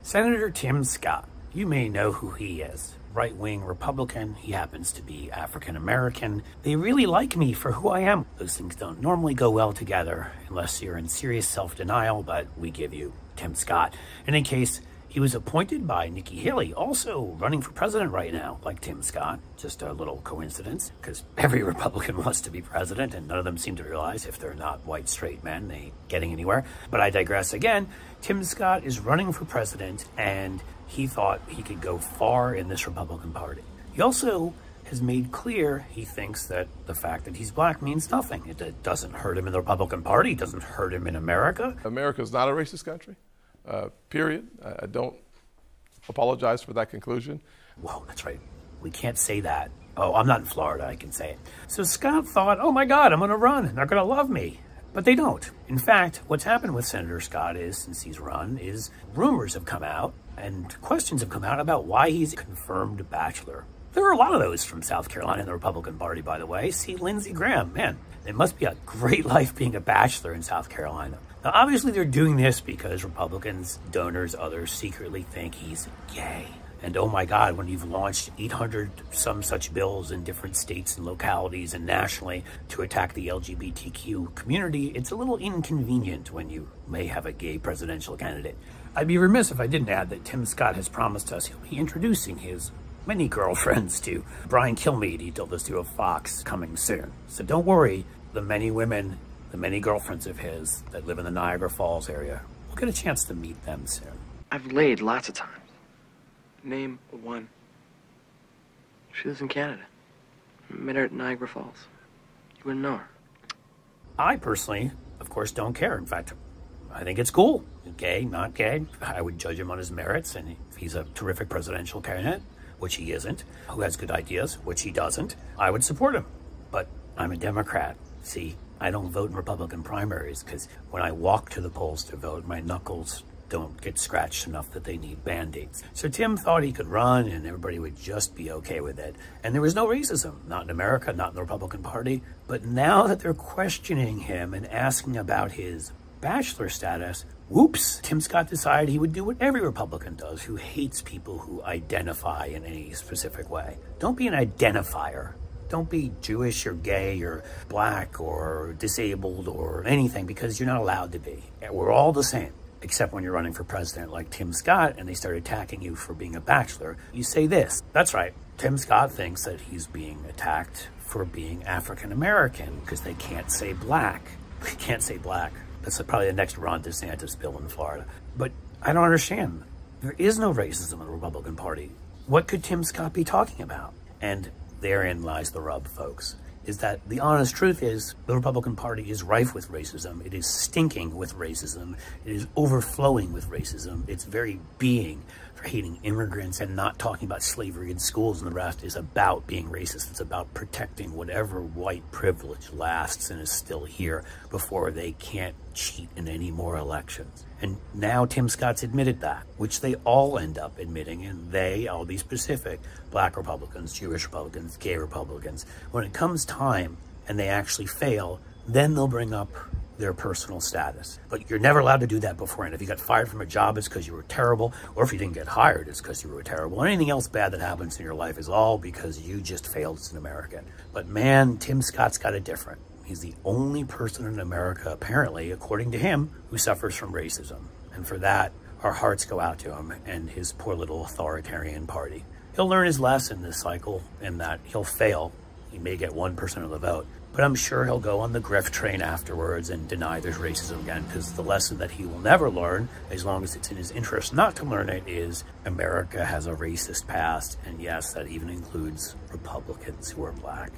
Senator Tim Scott. You may know who he is. Right-wing Republican. He happens to be African-American. They really like me for who I am. Those things don't normally go well together unless you're in serious self-denial, but we give you Tim Scott. And in case he was appointed by Nikki Haley, also running for president right now, like Tim Scott. Just a little coincidence, because every Republican wants to be president, and none of them seem to realize if they're not white, straight men, they ain't getting anywhere. But I digress again. Tim Scott is running for president, and he thought he could go far in this Republican Party. He also has made clear he thinks that the fact that he's black means nothing. It doesn't hurt him in the Republican Party. It doesn't hurt him in America. America is not a racist country. Period. I don't apologize for that conclusion. Whoa, that's right. We can't say that. Oh, I'm not in Florida, I can say it. So Scott thought, oh my God, I'm gonna run, they're gonna love me. But they don't. In fact, what's happened with Senator Scott is, since he's run, is rumors have come out and questions have come out about why he's a confirmed bachelor. There are a lot of those from South Carolina in the Republican Party, by the way. See Lindsey Graham, man, it must be a great life being a bachelor in South Carolina. Now, obviously, they're doing this because Republicans, donors, others secretly think he's gay. And oh my God, when you've launched 800 some such bills in different states and localities and nationally to attack the LGBTQ community, it's a little inconvenient when you may have a gay presidential candidate. I'd be remiss if I didn't add that Tim Scott has promised us he'll be introducing his many girlfriends to Brian Kilmeade. He told us to a Fox coming soon. So don't worry, the many women, the many girlfriends of his that live in the Niagara Falls area, we'll get a chance to meet them soon. I've laid lots of times. Name one. She lives in Canada. Met her at Niagara Falls. You wouldn't know her. I personally, of course, don't care. In fact, I think it's cool. Gay, not gay. I would judge him on his merits, and if he's a terrific presidential candidate, which he isn't, who has good ideas, which he doesn't, I would support him. But I'm a Democrat. See, I don't vote in Republican primaries because when I walk to the polls to vote, my knuckles don't get scratched enough that they need Band-Aids. So Tim thought he could run and everybody would just be okay with it. And there was no racism, not in America, not in the Republican Party. But now that they're questioning him and asking about his bachelor status, whoops, Tim Scott decided he would do what every Republican does who hates people who identify in any specific way. Don't be an identifier. Don't be Jewish or gay or black or disabled or anything, because you're not allowed to be. We're all the same. Except when you're running for president like Tim Scott and they start attacking you for being a bachelor, you say this. That's right. Tim Scott thinks that he's being attacked for being African-American because they can't say black. They can't say black. That's probably the next Ron DeSantis bill in Florida. But I don't understand. There is no racism in the Republican Party. What could Tim Scott be talking about? And therein lies the rub, folks, is that the honest truth is the Republican Party is rife with racism. It is stinking with racism. It is overflowing with racism. Its very being for hating immigrants and not talking about slavery in schools and the rest is about being racist. It's about protecting whatever white privilege lasts and is still here before they can't cheat in any more elections. And now Tim Scott's admitted that, which they all end up admitting, and they, I'll be specific, black Republicans, Jewish Republicans, gay Republicans. When it comes time and they actually fail, then they'll bring up their personal status. But you're never allowed to do that beforehand. If you got fired from a job, it's because you were terrible, or if you didn't get hired, it's because you were terrible. And anything else bad that happens in your life is all because you just failed as an American. But man, Tim Scott's got it different. He's the only person in America, apparently, according to him, who suffers from racism. And for that, our hearts go out to him and his poor little authoritarian party. He'll learn his lesson this cycle in that he'll fail. He may get 1% of the vote, but I'm sure he'll go on the grift train afterwards and deny there's racism again, because the lesson that he will never learn, as long as it's in his interest not to learn it, is America has a racist past. And yes, that even includes Republicans who are black.